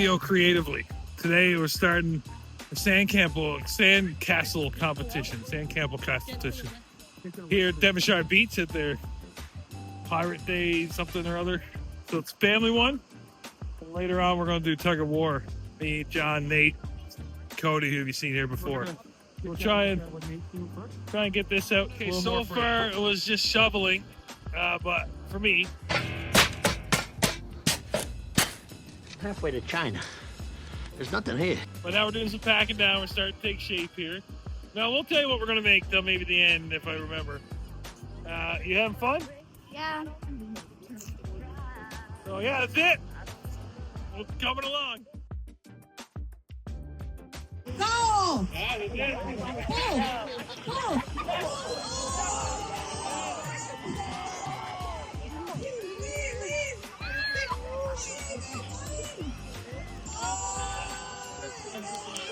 cardio creatively. Today we're starting the sandcastle competition here at Devonshire Beach at their Pirate Day something or other. So it's family one. And later on we're going to do Tug of War. Me, John, Nate, Cody, who you've seen here before. We'll try and get this out. Okay, so far it was just shoveling, but for me, halfway to China. There's nothing here. But now we're doing some packing down. We're starting to take shape here. Now we'll tell you what we're gonna make till maybe the end, if I remember. You having fun? Yeah. So yeah, that's it. We're coming along. Go! That's it. Go!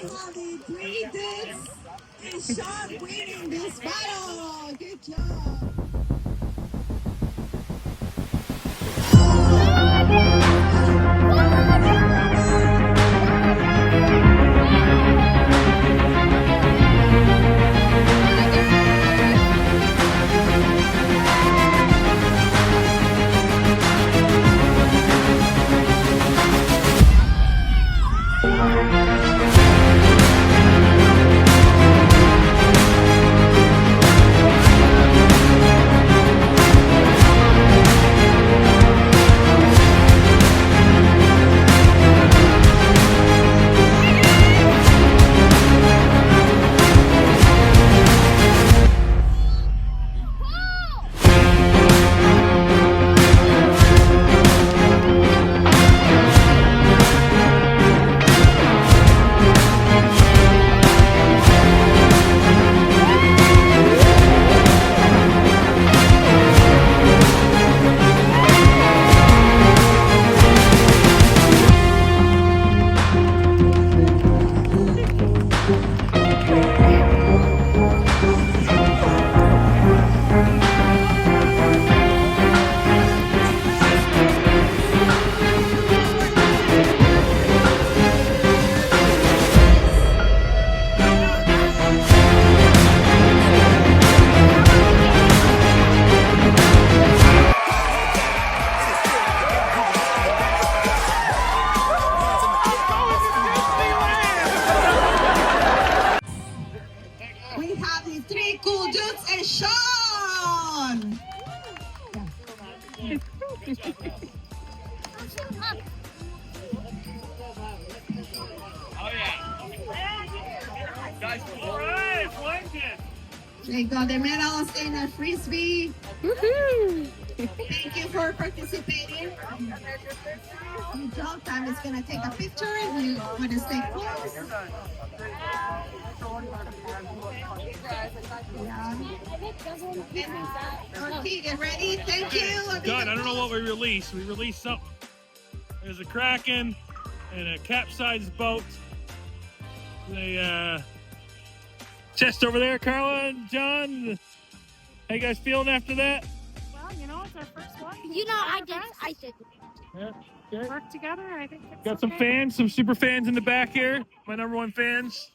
Bobby Breeders is Sean winning this battle. Good job. We have the three cool dudes and Sean! Oh yeah. Guys, all right, flanked. They got the medals in a frisbee. Woohoo! Thank you for participating. Good job. Time is gonna take a picture if you want to stay close. Okay, get ready. Thank you. God, I don't know what we released. We released something. There's a Kraken and a capsized boat. The chest over there, Carla and John. How you guys feeling after that? Well, you know, it's our first one. You know, I did. Yeah. Okay. Work together. I think it's Got some okay. fans, some super fans in the back here. My #1 fans.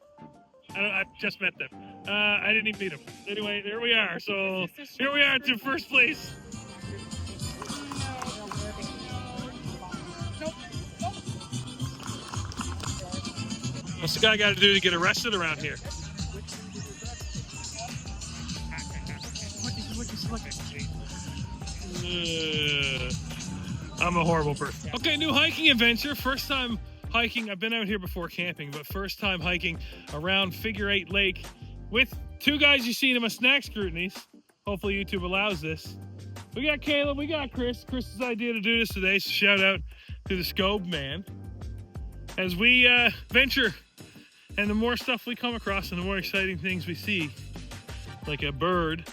I just met them. I didn't even meet them. Anyway, there we are. So here we are to first place. What's the guy got to do to get arrested around here? I'm a horrible person. Okay, new hiking adventure. First time hiking. I've been out here before camping, but first time hiking around Figure 8 Lake with two guys you've seen in my snack scrutinies. Hopefully YouTube allows this. We got Caleb, we got Chris. Chris's idea to do this today, so shout out to the Scope man. As we venture, and the more stuff we come across and the more exciting things we see, like a bird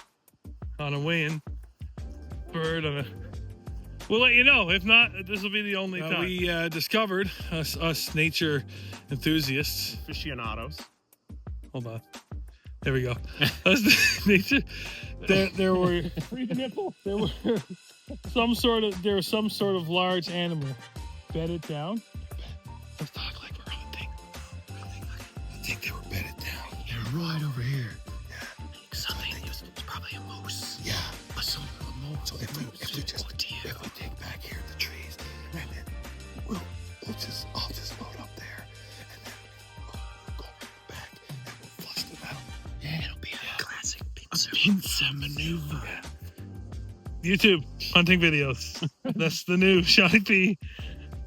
on a wing, bird on a... We'll let you know. If not, this will be the only time. We discovered, us nature enthusiasts, aficionados. Hold on. There we go. Us nature. There were there was some sort of large animal bedded down Let's talk like we're hunting. I think they were bedded down. They're right over here. Yeah. Something. It's probably a moose. Yeah. A moose. So if we dig back here in the trees, and then I'll just load up there, and then we'll go back and we'll flush them out. Yeah, it'll be a classic Pincer maneuver. YouTube hunting videos. That's the new Shawnee P.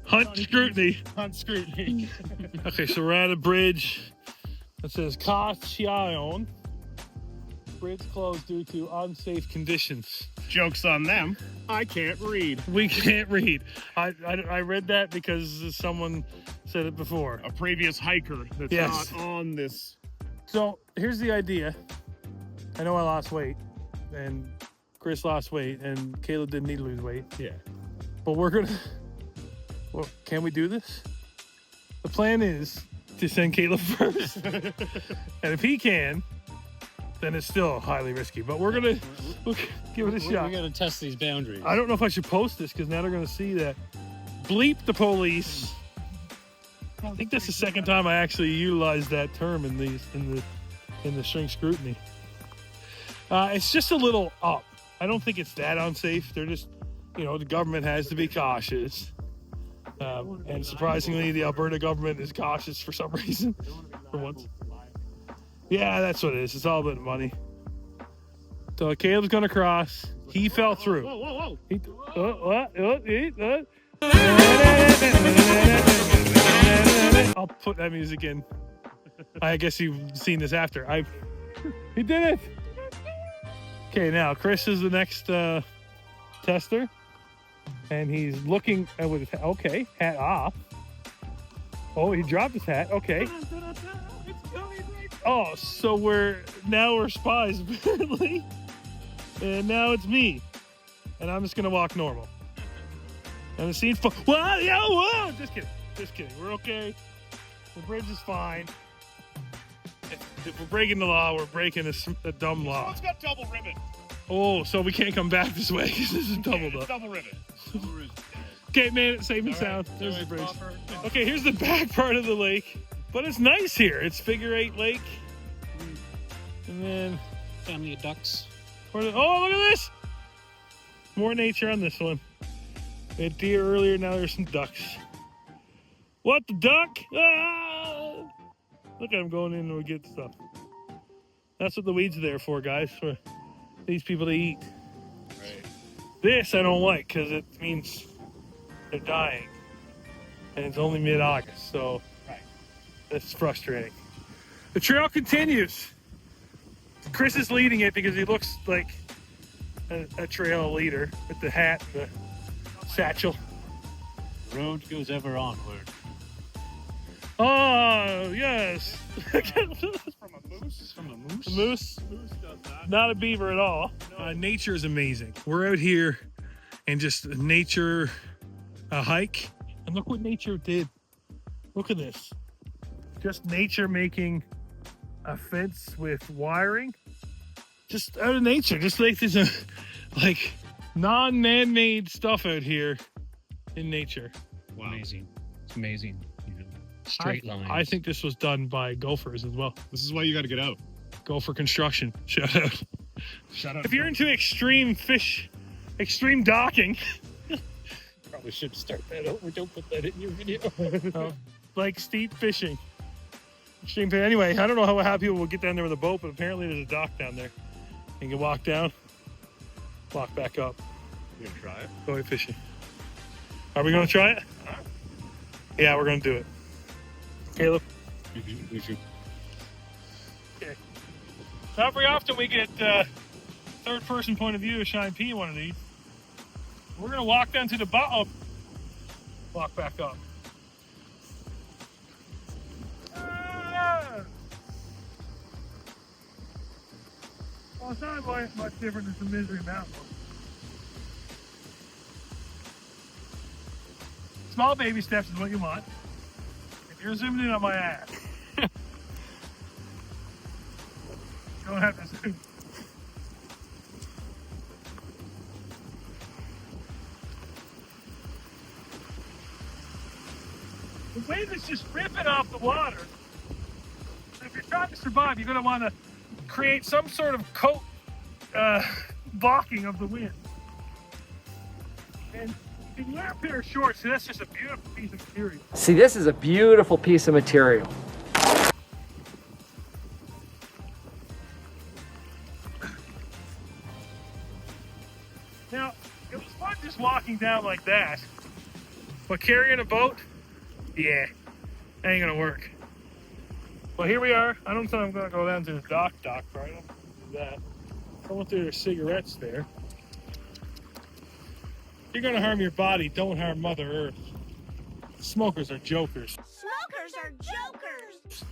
Hunt scrutiny. Hunt scrutiny. Okay, so we're at a bridge that says Kachion. Bridge closed due to unsafe conditions. Joke's on them. I can't read. We can't read. I read that because someone said it before. A previous hiker that's Yes. not on this. So here's the idea. I know I lost weight, and Chris lost weight, and Caleb didn't need to lose weight. Yeah. But we're gonna. Well, can we do this? The plan is to send Caleb first, and if he can, then it's still highly risky. But we're gonna give it a shot. We're gonna test these boundaries. I don't know if I should post this because now they're gonna see that. Bleep the police. I think that's the second time I actually utilized that term in the string scrutiny. It's just a little up. I don't think it's that unsafe. They're just, the government has to be cautious. And surprisingly, the Alberta government is cautious for some reason. For once. Yeah, that's what it is. It's all about money. So Caleb's gonna cross. He fell through. Whoa. I'll put that music in. I guess you've seen this after. He did it. Okay, now Chris is the next tester, and he's looking with his hat off. Oh, he dropped his hat. Okay. Oh, so we're spies apparently, and now it's me, and I'm just gonna walk normal. And the scene's whoa! Just kidding. We're okay. The bridge is fine. If we're breaking the law, we're breaking a dumb law. It's got double ribbon. Oh, so we can't come back this way because this is double It's up. double ribbon. Okay, man, it's safe and sound. There's the bridge. Okay, here's the back part of the lake. But it's nice here. It's figure 8 lake. And then... Family of ducks. Oh, look at this! More nature on this one. We had deer earlier, now there's some ducks. What, the duck? Ah! Look at him going in and we get stuff. That's what the weeds are there for, guys. For these people to eat. Right. This I don't like because it means they're dying. And it's only mid-August, so that's frustrating. The trail continues. Chris is leading it because he looks like a trail leader with the hat and the satchel. Road goes ever onward. Oh, yes. From a moose? From a moose? A moose? Moose does that. Not a beaver at all. Nature is amazing. We're out here and just nature, a hike. And look what nature did. Look at this. Just nature making a fence with wiring. Just out of nature. Just like there's like non-man-made stuff out here in nature. Wow. Amazing. It's amazing. Straight lines. I think this was done by gophers as well. This is why you got to get out. Gopher construction. Shout out. Shut up. If you're into extreme docking, Probably should start that over. Don't put that in your video. like steep fishing. Anyway, I don't know how people will get down there with a boat, but apparently there's a dock down there. You can walk down, walk back up. You gonna try it? Go fishing. Are we going to try it? Yeah, we're going to do it. Caleb? We should. Okay. Not very often we get third person point of view of Shine P in one of these. We're going to walk down to the bottom, walk back up. Well, it's not much different than the Misery Mountain. Small baby steps is what you want. If you're zooming in on my ass, you don't have to zoom. The wave is just ripping off the water. If you're trying to survive, you're going to want to create some sort of coat blocking of the wind. And if you wear a pair of shorts, that's just a beautiful piece of material. See, this is a beautiful piece of material. Now, it was fun just walking down like that, but carrying a boat, yeah, ain't gonna work. Well, here we are. I don't think I'm gonna go down to the dock, right? I don't do that. I went through their cigarettes there. You're gonna harm your body, don't harm Mother Earth. Smokers are jokers. Smokers are jokers.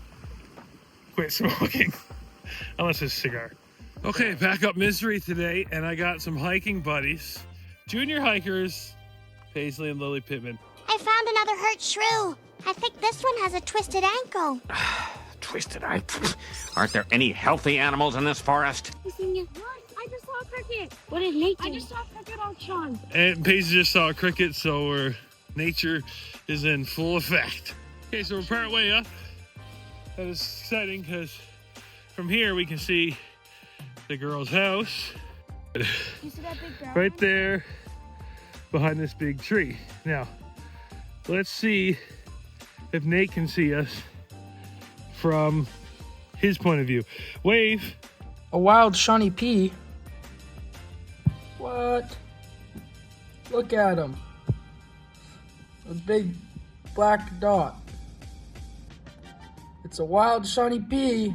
Quit smoking, unless it's a cigar. Okay, back up misery today, and I got some hiking buddies, junior hikers, Paisley and Lily Pittman. I found another hurt shrew. I think this one has a twisted ankle. Twisted eye. Aren't there any healthy animals in this forest? What? I just saw a cricket. What did Nate do? I just saw a cricket on Sean. And Paisley just saw a cricket, so nature is in full effect. Okay, so we're part way up. That is exciting because from here we can see the girl's house. You see that big brown Right there behind this big tree. Now, let's see if Nate can see us from his point of view. Wave. A wild Shawnee P. What? Look at him. A big black dot. It's a wild Shawnee P.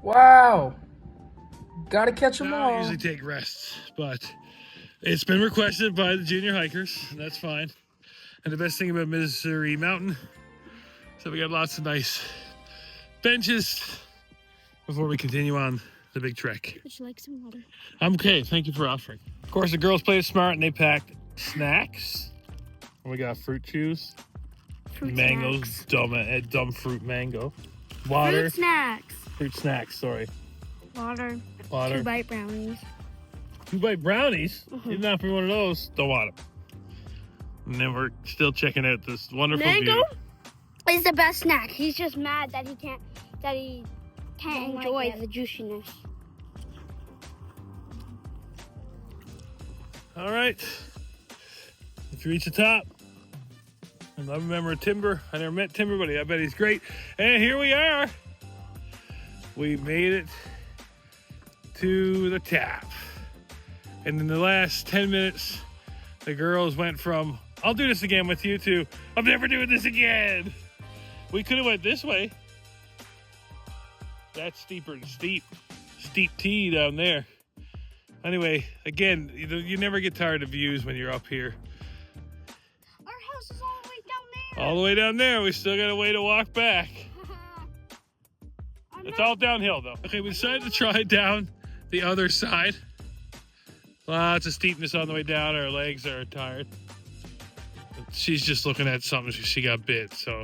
Wow. Gotta catch them I all. don't usually take rests, but it's been requested by the junior hikers, and that's fine. And the best thing about Misery Mountain is that we got lots of nice benches before we continue on the big trek. Would you like some water? I'm okay, thank you for offering. Of course, the girls played smart and they packed snacks. We got fruit chews, mangoes, Snacks. dumb fruit mango, water, Fruit snacks. Sorry, Water. water. 2-bite brownies. 2-bite brownies. Even after one of those, don't want them. And then we're still checking out this wonderful Mango view. is the best snack. He's just mad that he can't enjoy the juiciness. All right, let's reach the top. And I remember Timber. I never met Timber, but I bet he's great. And here we are. We made it to the top. And in the last 10 minutes, the girls went from, I'll do this again with you, to, I'm never doing this again. We could have went this way. That's steeper and steep T down there. Anyway, again, you never get tired of views when you're up here. Our house is all the way down there. All the way down there, we still got a way to walk back. It's all downhill though. Okay, we decided to try down the other side. Lots of steepness on the way down. Our legs are tired. She's just looking at something. She got bit, so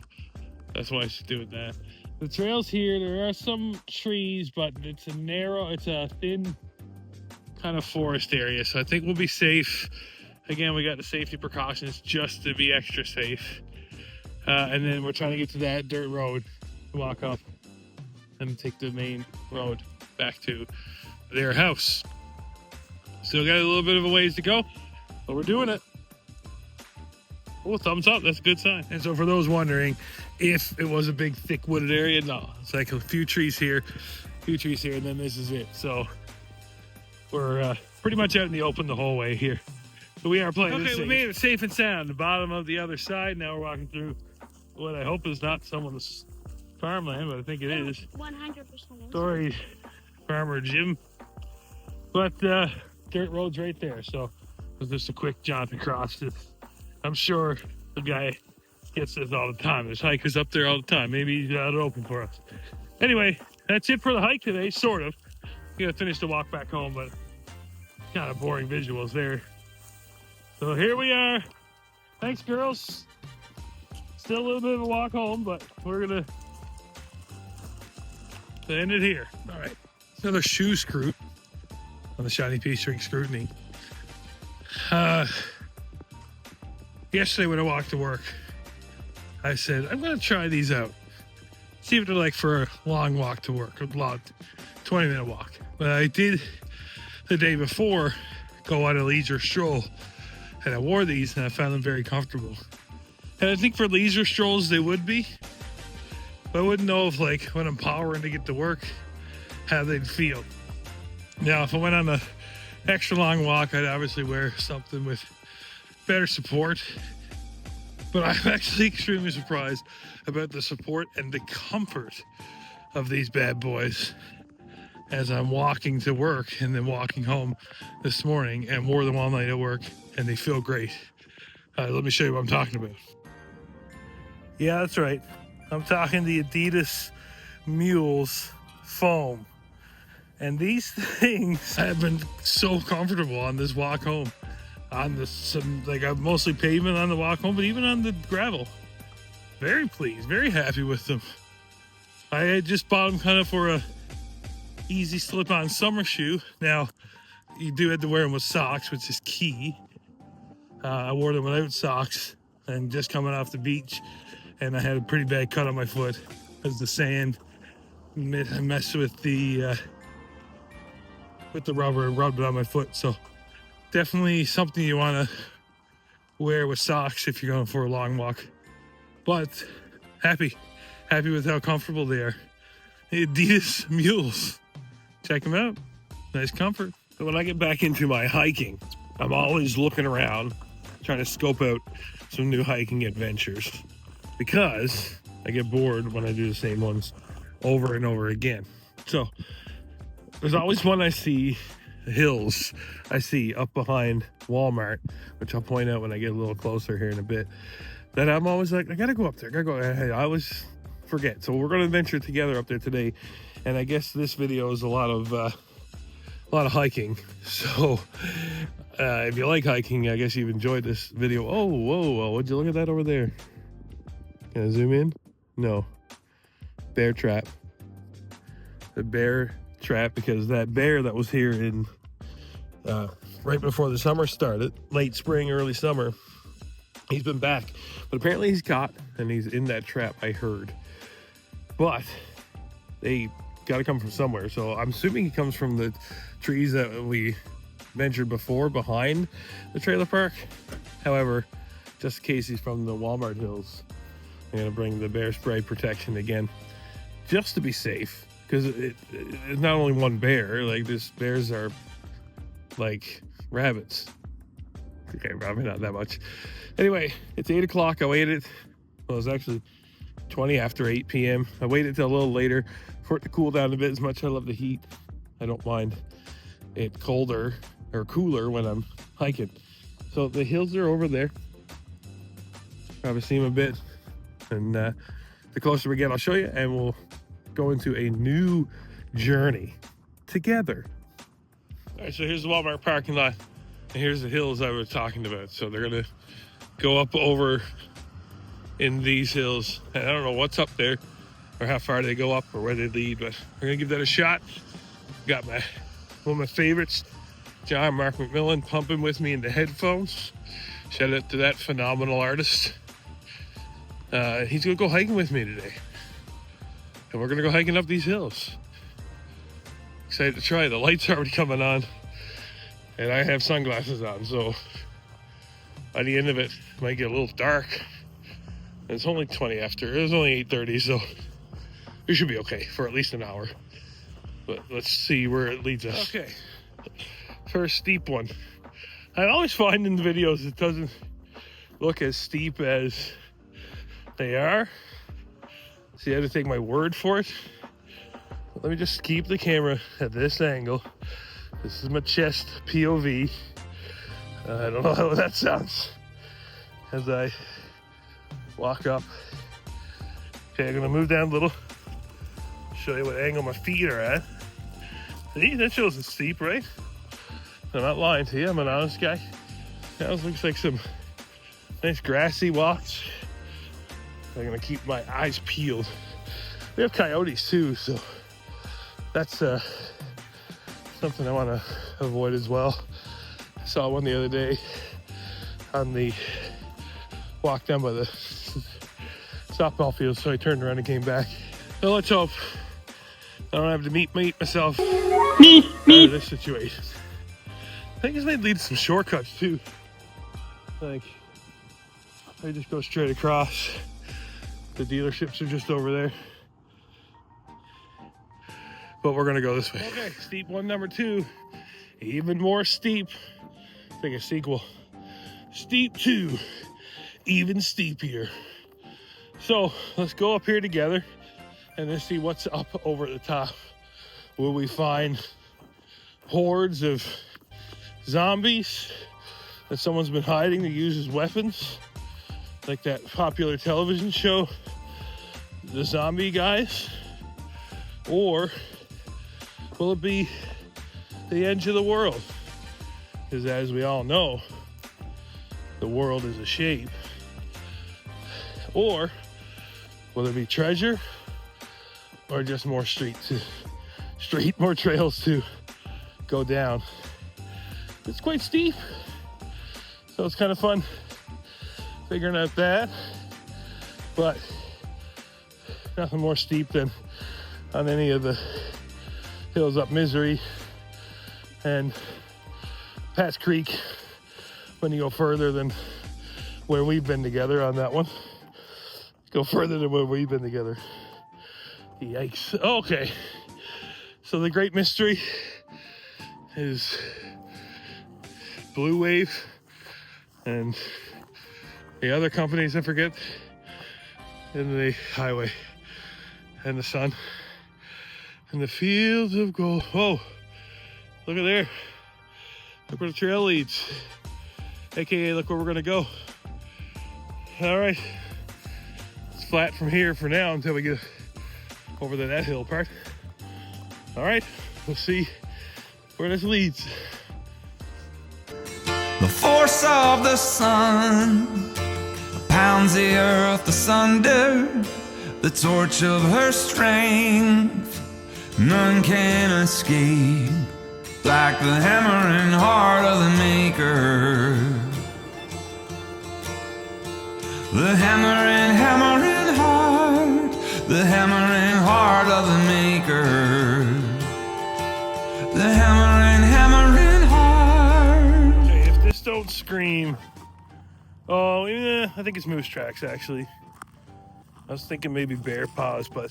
that's why she's doing that. The trails here, there are some trees, but it's a thin kind of forest area, so I think we'll be safe. Again, we got the safety precautions just to be extra safe. And then we're trying to get to that dirt road to walk up and take the main road back to their house. Still got a little bit of a ways to go, but we're doing it. Oh, thumbs up, that's a good sign. And so for those wondering if it was a big thick wooded area, no, it's like a few trees here, and then this is it. So we're pretty much out in the open the whole way here. But we are playing okay, we made it safe and sound. The bottom of the other side. Now we're walking through what I hope is not someone's farmland, but I think it is. 100%. Story Farmer Jim. But dirt road's right there, so it's just a quick jaunt across this. I'm sure the guy gets this all the time. There's hikers up there all the time. Maybe he's out open for us. Anyway, that's it for the hike today, sort of. I'm gonna finish the walk back home, but kind of boring visuals there. So here we are. Thanks, girls. Still a little bit of a walk home, but we're gonna end it here. All right. Another shoe screw on the Shiny P String Scrutiny. Yesterday when I walked to work, I said, I'm going to try these out. See what they're like for a long walk to work, a long 20-minute walk. But I did the day before go on a leisure stroll, and I wore these and I found them very comfortable. And I think for leisure strolls they would be, but I wouldn't know if like when I'm powering to get to work, how they'd feel. Now, if I went on a extra long walk, I'd obviously wear something with better support. But I'm actually extremely surprised about the support and the comfort of these bad boys as I'm walking to work and then walking home this morning, and wore them all night at work, and they feel great. Let me show you what I'm talking about. Yeah, that's right. I'm talking the Adidas Mules foam. And these things have been so comfortable on this walk home. On like I'm mostly pavement on the walk home, but even on the gravel. Very pleased, very happy with them. I had just bought them kind of for a easy slip-on summer shoe. Now, you do have to wear them with socks, which is key. I wore them without socks and just coming off the beach, and I had a pretty bad cut on my foot as the sand messed with the rubber and rubbed it on my foot. So definitely something you want to wear with socks if you're going for a long walk. But happy with how comfortable they are. The Adidas Mules. Check them out. Nice comfort. So when I get back into my hiking, I'm always looking around, trying to scope out some new hiking adventures, because I get bored when I do the same ones over and over again. So there's always one I see, hills I see up behind Walmart, which I'll point out when I get a little closer here in a bit, that I'm always like, I gotta go up there, Hey, I always forget. So we're gonna venture together up there today, and I guess this video is a lot of hiking. So if you like hiking, I guess you've enjoyed this video. Oh, whoa, would you look at that over there? Can I zoom in? No. Bear trap. The bear trap, because that bear that was here in right before the summer started, late spring, early summer, he's been back. But apparently he's caught, and he's in that trap, I heard. But they got to come from somewhere. So I'm assuming he comes from the trees that we ventured before behind the trailer park. However, just in case he's from the Walmart hills, I'm going to bring the bear spray protection again, just to be safe. Because it's not only one bear, like these bears are like rabbits. Okay, probably not that much. Anyway, it's 8 o'clock. I waited. Well, it was actually 20 after 8 p.m. I waited till a little later for it to cool down a bit. As much as I love the heat, I don't mind it colder or cooler when I'm hiking. So the hills are over there. Probably see them a bit. And the closer we get, I'll show you, and we'll go into a new journey together. All right, so here's the Walmart parking lot, and here's the hills I was talking about. So they're gonna go up over in these hills, and I don't know what's up there or how far they go up or where they lead, but we're gonna give that a shot. Got one of my favorites, John Mark McMillan, pumping with me in the headphones. Shout out to that phenomenal artist. He's gonna go hiking with me today, and we're gonna go hiking up these hills. Excited to try. The light's already coming on, and I have sunglasses on, so by the end of it might get a little dark. And it's only 20 after. It was only 8:30, so we should be okay for at least an hour. But let's see where it leads us. Okay, first steep one. I always find in the videos it doesn't look as steep as they are. So you have to take my word for it. Let me just keep the camera at this angle. This is my chest POV. I don't know how that sounds as I walk up. Okay, I'm gonna move down a little. Show you what angle my feet are at. See, that shows it's steep, right? I'm not lying to you, I'm an honest guy. That looks like some nice grassy walks. I'm gonna keep my eyes peeled. We have coyotes too, so that's something I want to avoid as well. I saw one the other day on the walk down by the softball field, so I turned around and came back. So let's hope I don't have to meet myself out of this situation. I think this might lead to some shortcuts too. Like, I just go straight across. The dealerships are just over there. But we're gonna go this way. Okay, steep one, number 2. Even more steep. I think a sequel. Steep 2, even steepier. So let's go up here together and then see what's up over at the top. Will we find hordes of zombies that someone's been hiding to use as weapons? Like that popular television show, The Zombie Guys? Or will it be the edge of the world? Because as we all know, the world is a shape. Or will there be treasure, or just more more trails to go down? It's quite steep, so it's kind of fun figuring out that, but nothing more steep than on any of the hills up Misery and Pat's Creek when you go further than where we've been together on that one. Go further than where we've been together. Yikes. Okay. So the great mystery is Blue Wave and the other companies, I forget, and the highway and the sun and the fields of gold. Oh, look at there. Look where the trail leads. AKA, look where we're gonna go. All right. It's flat from here for now until we get over to that hill part. All right, we'll see where this leads. The force of the sun pounds the earth asunder, the torch of her strength none can escape, like the hammering heart of the maker. The hammering heart, the hammering heart of the maker. The hammering heart. Okay, if this don't scream, oh yeah, I think it's moose tracks actually. I was thinking maybe bear paws, but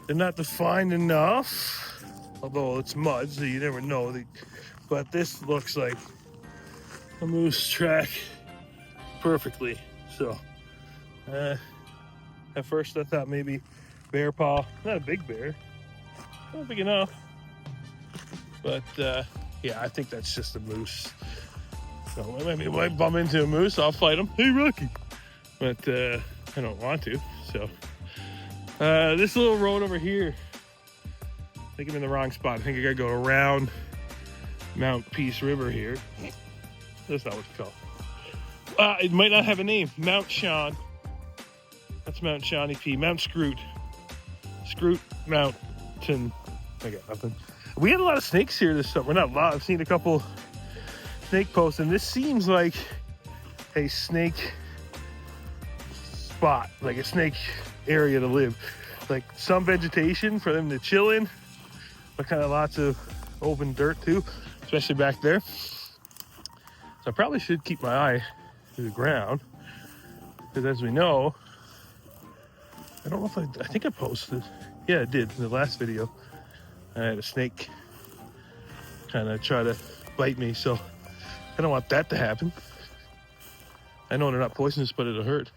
they're not defined enough. Although it's mud, so you never know. But this looks like a moose track perfectly. So, at first I thought maybe bear paw. Not a big bear, not big enough. But yeah, I think that's just a moose. So maybe if I bump into a moose, I'll fight him. Hey, Rocky. But I don't want to. So this little road over here, I think I'm in the wrong spot. I think I gotta go around Mount Peace River here. That's not what it's called. It might not have a name. Mount Sean. That's Mount Shawnee P. Mount Scroot. Scroot Mountain. I got nothing. We had a lot of snakes here this summer. Not a lot. I've seen a couple snake posts, and this seems like a snake spot, like a snake area to live. Like some vegetation for them to chill in, but kind of lots of open dirt too, especially back there. So I probably should keep my eye to the ground, because as we know, I don't know if I think I posted. Yeah, I did in the last video. I had a snake kind of try to bite me, so I don't want that to happen. I know they're not poisonous, but it'll hurt.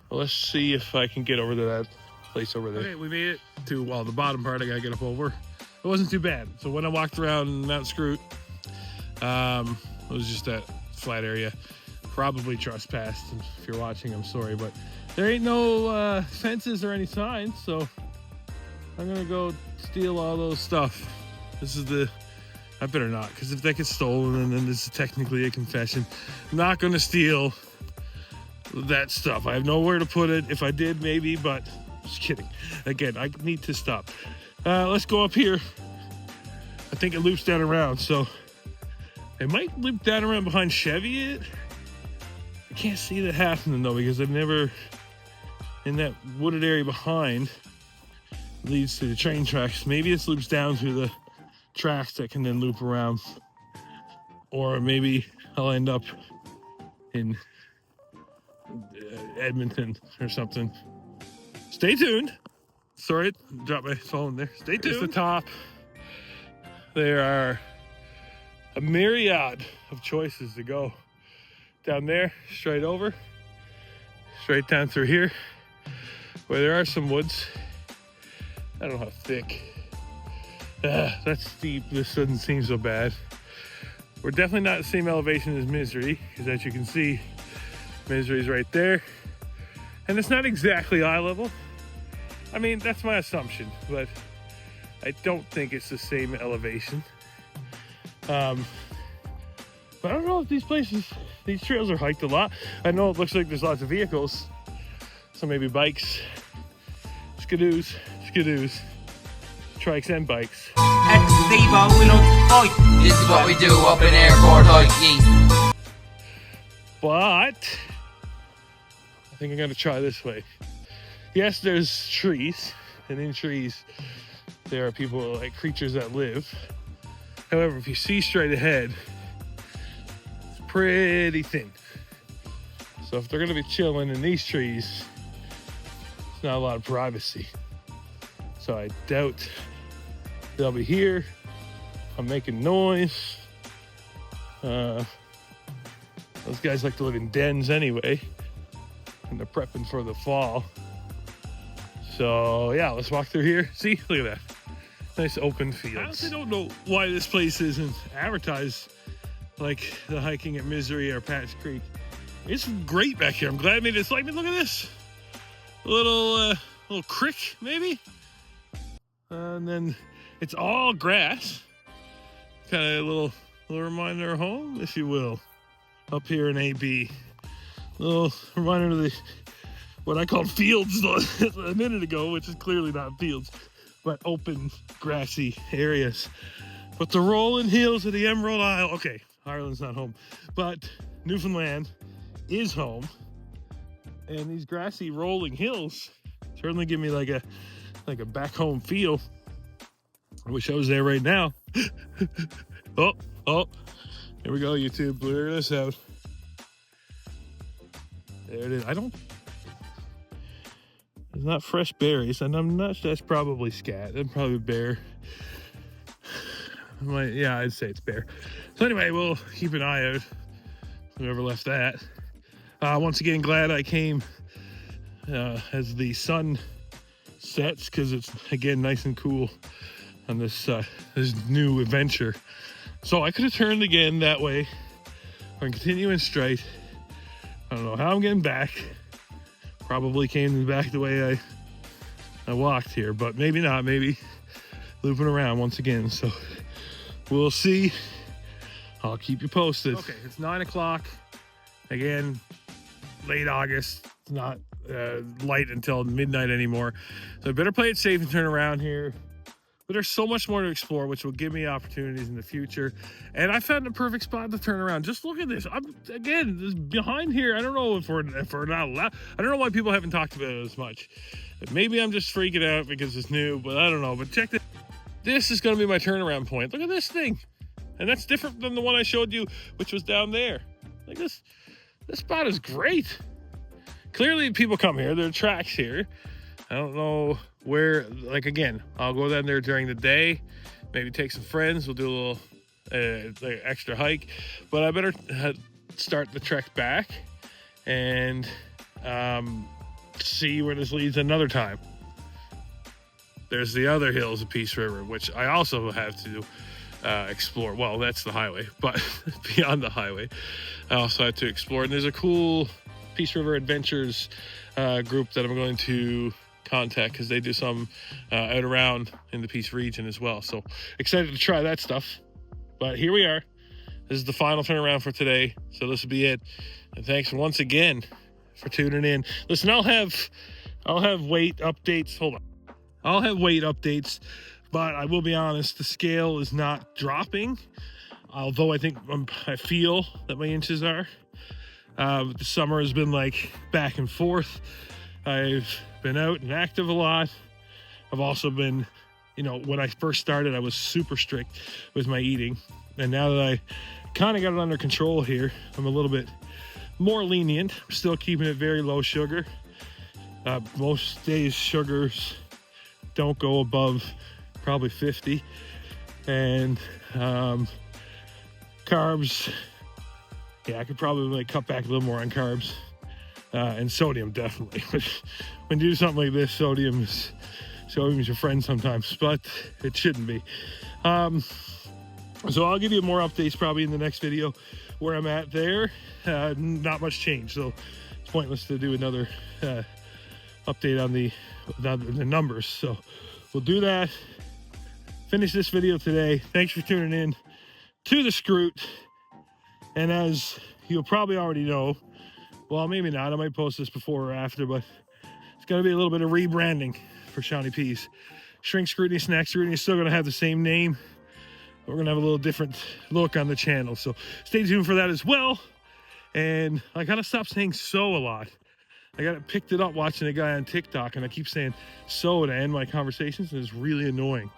Well, let's see if I can get over to that place over there. Okay, we made it to, well, the bottom part I gotta get up over. It wasn't too bad. So when I walked around Mount Scroot, it was just that flat area. Probably trespassed. If you're watching, I'm sorry, but there ain't no fences or any signs, so I'm gonna go steal all those stuff. This is I better not, because if that gets stolen, then this is technically a confession. I'm not gonna steal that stuff. I have nowhere to put it. If I did, maybe, but just kidding. Again, I need to stop. Let's go up here. I think it loops down around, so it might loop down around behind Cheviot. I can't see that happening though, because I've never in that wooded area behind leads to the train tracks. Maybe this loops down to the tracks that can then loop around. Or maybe I'll end up in Edmonton or something. Stay tuned. Sorry, dropped my phone there. Stay tuned. Here's the top. There are a myriad of choices to go. Down there, straight over, straight down through here, where there are some woods. I don't know how thick. That's steep. This doesn't seem so bad. We're definitely not the same elevation as Misery, because as you can see, Misery is right there. And it's not exactly eye level. I mean, that's my assumption, but I don't think it's the same elevation. But I don't know if these trails are hiked a lot. I know it looks like there's lots of vehicles. So maybe bikes, skidoos, trikes and bikes. At Steve-O, we don't fight. This is what we do up in airport hiking. But I think I'm gonna try this way. Yes, there's trees, and in trees there are people, like creatures that live. However, if you see straight ahead, it's pretty thin. So if they're gonna be chilling in these trees, it's not a lot of privacy. So I doubt they'll be here. I'm making noise. Those guys like to live in dens anyway, and they're prepping for the fall. So yeah, let's walk through here. See, look at that. Nice open fields. I honestly don't know why this place isn't advertised like the hiking at Misery or Patch Creek. It's great back here. I'm glad I made this. Like, look at this. A little creek, maybe? And then it's all grass. Kind of a little reminder of home, if you will. Up here in AB. Little reminder of what I called fields a minute ago, which is clearly not fields, but open, grassy areas. But the rolling hills of the Emerald Isle. Okay, Ireland's not home, but Newfoundland is home. And these grassy rolling hills certainly give me like a back home feel. I wish I was there right now. Oh, here we go, YouTube. Blur this out. There it is. It's not fresh berries, and I'm not sure. That's probably scat. That's probably bear. Yeah, I'd say it's bear. So anyway, we'll keep an eye out. Whoever left that. Once again, glad I came as the sun sets, because it's again nice and cool on this new adventure. So I could have turned again that way, or continuing straight. I don't know how I'm getting back. Probably came back the way I walked here, but maybe not. Maybe looping around once again. So we'll see. I'll keep you posted. Okay, it's 9 o'clock. Again, late August. It's not light until midnight anymore. So I better play it safe and turn around here. But there's so much more to explore, which will give me opportunities in the future. And I found a perfect spot to turn around. Just look at this. This behind here. I don't know if we're not allowed. I don't know why people haven't talked about it as much. Maybe I'm just freaking out because it's new, but I don't know. But check this. This is going to be my turnaround point. Look at this thing. And that's different than the one I showed you, which was down there. Like this spot is great. Clearly people come here. There are tracks here. I don't know where, like, again, I'll go down there during the day, maybe take some friends. We'll do a little extra hike, but I better start the trek back and see where this leads another time. There's the other hills of Peace River, which I also have to explore. Well, that's the highway, but beyond the highway, I also have to explore. And there's a cool Peace River Adventures group that I'm going to contact, because they do some out around in the Peace region as well. So excited to try that stuff. But here we are. This is the final turnaround for today. So this will be it. And thanks once again for tuning in. Listen, I'll have weight updates. Hold on. I'll have weight updates, but I will be honest, the scale is not dropping. Although I feel that my inches are. The summer has been like back and forth. I've been out and active a lot. I've also been, you know, when I first started, I was super strict with my eating. And now that I kind of got it under control here, I'm a little bit more lenient. I'm still keeping it very low sugar. Most days sugars don't go above probably 50. And carbs, yeah, I could probably like cut back a little more on carbs. And sodium, definitely. When you do something like this, sodium is your friend sometimes, but it shouldn't be. So I'll give you more updates probably in the next video where I'm at there. Not much change, so it's pointless to do another update on the numbers. So we'll do that. Finish this video today. Thanks for tuning in to the Scroot. And as you'll probably already know, well, maybe not, I might post this before or after, but it's going to be a little bit of rebranding for Shawnee P's. Shrink Scrutiny, Snack Scrutiny is still going to have the same name. We're going to have a little different look on the channel, so stay tuned for that as well. And I got to stop saying so a lot. I picked it up watching a guy on TikTok, and I keep saying so to end my conversations, and it's really annoying.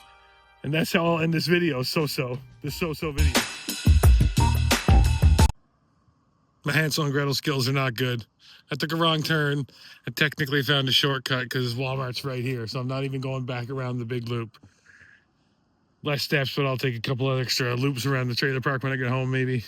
And that's how I'll end this video, this so-so video. My Hansel and Gretel skills are not good. I took a wrong turn. I technically found a shortcut because Walmart's right here, so I'm not even going back around the big loop. Less steps, but I'll take a couple of extra loops around the trailer park when I get home, maybe.